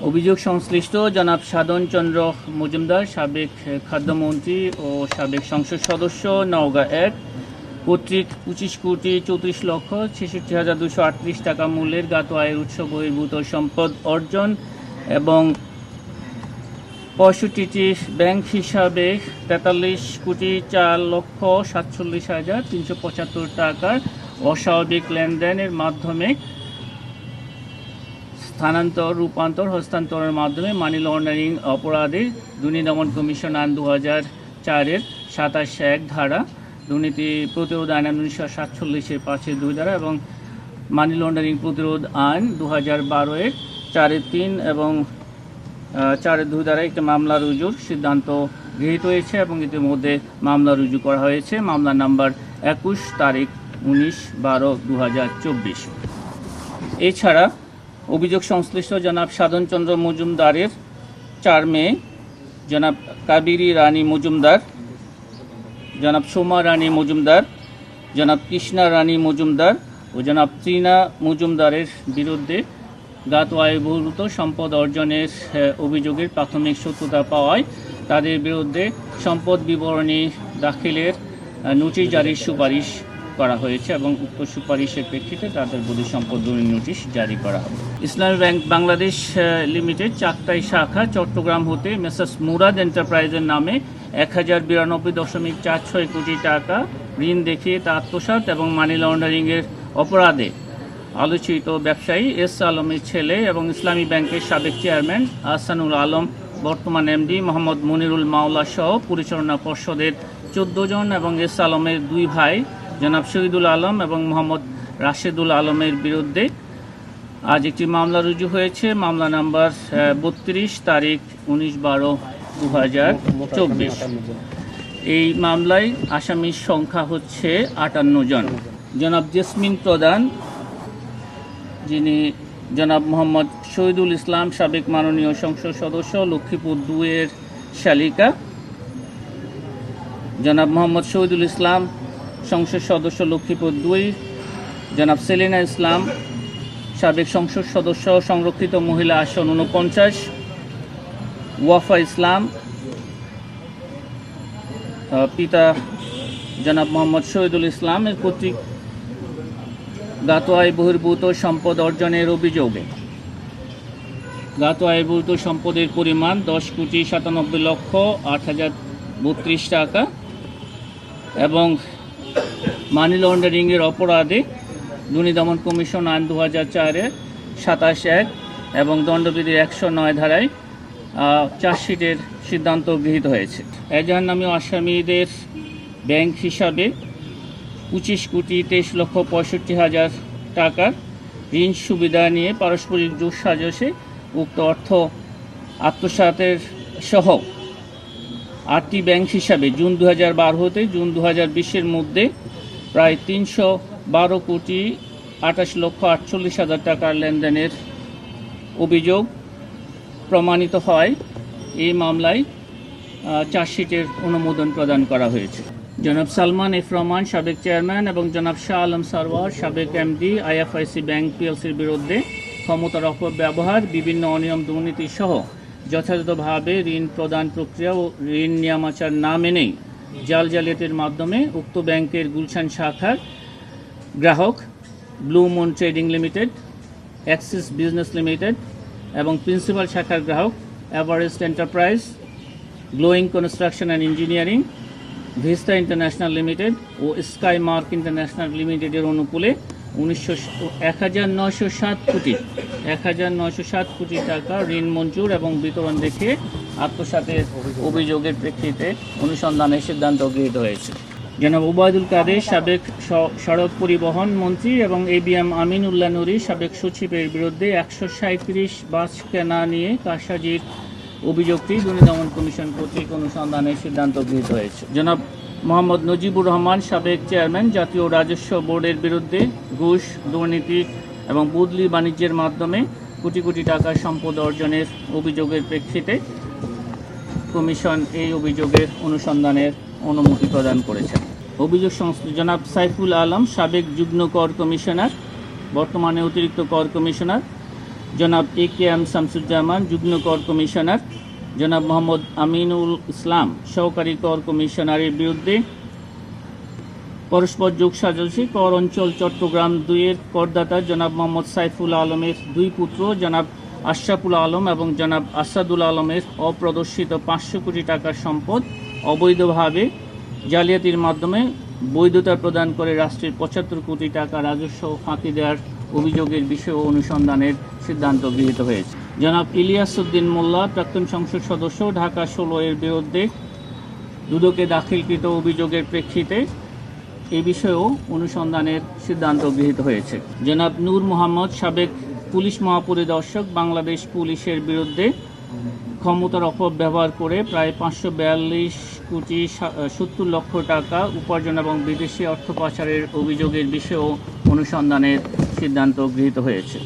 অভিযোগ সংশ্লিষ্ট জনাব সাধন চন্দ্র মজুমদার, সাবেক খাদ্যমন্ত্রী ও সাবেক সংসদ সদস্য, নওগাঁ ১ কর্তৃক 25,64,66,238 টাকা মূল্যের জ্ঞাত আয়ের উৎস বহির্ভূত সম্পদ অর্জন এবং 65টি ব্যাংক হিসাবে 43,04,47,375 টাকার অস্বাভাবিক লেনদেনের মাধ্যমে রূপান্তর হস্তান্তরের মাধ্যমে মানি লন্ডারিং অপরাধে দুর্নীতি দমন কমিশন আইন 2004-এর 27(1) ধারা, দুর্নীতি প্রতিরোধ আইন 1947-এর 5(2) ধারা এবং মানি লন্ডারিং প্রতিরোধ আইন 2012-এর 4(3) এবং 4(2) দ্বারা একটি মামলা রুজুর সিদ্ধান্ত গৃহীত হয়েছে এবং ইতিমধ্যে মামলা রুজু করা হয়েছে। মামলা নাম্বার 21 তারিখ 19/12/2024। এছাড়া অভিযোগ সংশ্লিষ্ট জনাব সাধন চন্দ্র মজুমদারের 4 মেয়ে, জনাব কাবেরী রানী মজুমদার, জনাব সোমা রানী মজুমদার, জনাব কৃষ্ণা রানী মজুমদার ও জনাব ত্রিনা মজুমদারের বিরুদ্ধে জ্ঞাত আয় বহির্ভূত সম্পদ অর্জনের অভিযোগের প্রাথমিক সত্যতা পাওয়ায় তাদের বিরুদ্ধে সম্পদ বিবরণী দাখিলের নোটিশ জারির সুপারিশ করা হয়েছে এবং উক্ত সুপারিশের প্রেক্ষিতে তাদের বধূ সম্পদ দুর্নীতি নোটিশ জারি করা হবে। ইসলামী ব্যাংক বাংলাদেশ লিমিটেড চাকতাই শাখা চট্টগ্রাম হতে মেসার্স মুরাদ এন্টারপ্রাইজের নামে 1092.46 কোটি টাকা ঋণ দেখিয়ে তা আত্মসাৎ এবং মানি লন্ডারিংয়ের অপরাধে আলোচিত ব্যবসায়ী এস আলমের ছেলে এবং ইসলামী ব্যাংকের সাবেক চেয়ারম্যান আহসানুল আলম, বর্তমান এমডি মোহাম্মদ মনিরুল মাওলা সহ পরিচালনা পর্ষদের 14 জন এবং এস আলমের 2 ভাই জনাব শহীদুল আলম এবং মোহাম্মদ রাশেদুল আলমের বিরুদ্ধে আজ একটি মামলা রুজু হয়েছে। মামলা নাম্বার 32 তারিখ 19/12/2024। এই মামলায় আসামির সংখ্যা হচ্ছে 58 জন। জনাব জেসমিন প্রধান, যিনি জনাব মোহাম্মদ শহীদুল ইসলাম, সাবেক মাননীয় সংসদ সদস্য, লক্ষ্মীপুর 2-এর শালিকা, জনাব মোহাম্মদ শহীদুল ইসলাম, সংসদ সদস্য, লক্ষ্মীপুর 2, জনাব সেলিনা ইসলাম, সাবেক সংসদ সদস্য, সংরক্ষিত মহিলা আসন 49, ওয়াফা ইসলাম, পিতা জনাব মোহাম্মদ শহীদুল ইসলামের কর্তৃক জ্ঞাত আয় বহির্ভূত সম্পদ অর্জনের অভিযোগে জ্ঞাত আয় বহির্ভূত সম্পদের পরিমাণ 10,97,08,032 টাকা এবং মানি লন্ডারিংয়ের অপরাধে দুর্নীতি দমন কমিশন আইন 2004-এর 27(1) এবং দণ্ডবিধি 109 ধারায় চার্জশিটের সিদ্ধান্ত গৃহীত হয়েছে। এজাহারনামীয় আসামিদের ব্যাংক হিসাবে 25,23,65,000 টাকার ঋণ সুবিধা নিয়ে পারস্পরিক যোগসাজশে উক্ত অর্থ আত্মসাতের সহ 8টি ব্যাংক হিসাবে জুন 2012 হতে জুন 2020-এর মধ্যে প্রায় 312,28,48,000 টাকার লেনদেনের অভিযোগ প্রমাণিত হয়। এই মামলায় চার্জশিটের অনুমোদন প্রদান করা হয়েছে। জনাব সালমান এফ রহমান, সাবেক চেয়ারম্যান এবং জনাব শাহ আলম সারওয়ার, সাবেক এমডি, আইএফআইসি ব্যাংক পিএলসির বিরুদ্ধে ক্ষমতার অপব্যবহার, বিভিন্ন অনিয়ম, দুর্নীতি সহ যথাযথভাবে ঋণ প্রদান প্রক্রিয়া ও ঋণ নিয়মাচার না মেনেই জালিয়াতির মাধ্যমে উক্ত ব্যাংকের গুলশান শাখার গ্রাহক Blue Moon Trading Limited, Axis Business Limited এবং প্রিন্সিপাল শাখার গ্রাহক Everest Enterprise, Glowing Construction and Engineering, Vista International Limited ও স্কাই মার্ক ইন্টারন্যাশনাল লিমিটেডের অনুকূলে 1,907 কোটি টাকা ঋণ মঞ্জুর এবং বিতরণ দেখে আত্মসাতের অভিযোগের প্রেক্ষিতে অনুসন্ধানের সিদ্ধান্ত গৃহীত হয়েছে। জনাব ওবায়দুল কাদের, সাবেক সড়ক পরিবহন মন্ত্রী এবং এবিএম আমিনুল্লাহ নুরী, সাবেক সচিবের বিরুদ্ধে 137 বাস কেনা নিয়ে কারসাজির অভিযোগটি দুর্নীতি দমন কমিশন কর্তৃক অনুসন্ধানের সিদ্ধান্ত গৃহীত হয়েছে। জনাব মোহাম্মদ নজিবুর রহমান, সাবেক চেয়ারম্যান, জাতীয় রাজস্ব বোর্ডের বিরুদ্ধে ঘুষ, দুর্নীতি এবং বদলি বাণিজ্যের মাধ্যমে কোটি কোটি টাকা সম্পদ অর্জনের অভিযোগের প্রেক্ষিতে কমিশন এই অভিযোগের অনুসন্ধানের অনুমতি প্রদান করেছে। অভিযোগ সংশ্লিষ্ট জনাব সাইফুল আলম, সাবেক যুগ্ম কর কমিশনার, বর্তমানে অতিরিক্ত কর কমিশনার, জনাব A.K.M. শামসুজ্জামান যুগ্ম কর কমিশনার, জনাব মোহাম্মদ আমিনুল ইসলাম সহকারী কর কমিশনারের বিরুদ্ধে পরস্পর যোগসাজশী কর অঞ্চল চট্টগ্রাম 2-এর করদাতা জনাব মোহাম্মদ সাইফুল আলমের 2 পুত্র জনাব আশরাফুল আলম এবং জনাব আসাদুল আলমের অপ্রদর্শিত 500 কোটি টাকার সম্পদ অবৈধভাবে জালিয়াতির মাধ্যমে বৈধতা প্রদান করে রাষ্ট্রের 75 কোটি টাকা রাজস্ব ফাঁকি দেওয়ার অভিযোগের বিষয়ে অনুসন্ধানের সিদ্ধান্ত গৃহীত হয়েছে। জনাব ইলিয়াস উদ্দিন মোল্লা প্রাক্তন সংসদ সদস্য ঢাকা 16-এর বিরুদ্ধে দুদকে দাখিলকৃত অভিযোগের প্রেক্ষিতে এই বিষয়েও অনুসন্ধানের সিদ্ধান্ত গৃহীত হয়েছে। জনাব নূর মোহাম্মদ সাবেক পুলিশ মহাপরিদর্শক বাংলাদেশ পুলিশের বিরুদ্ধে ক্ষমতার অপব্যবহার করে প্রায় 542 কোটি 70 লক্ষ টাকা উপার্জন এবং বিদেশি অর্থ পাচারের অভিযোগের বিষয়েও অনুসন্ধানের সিদ্ধান্ত গৃহীত হয়েছে।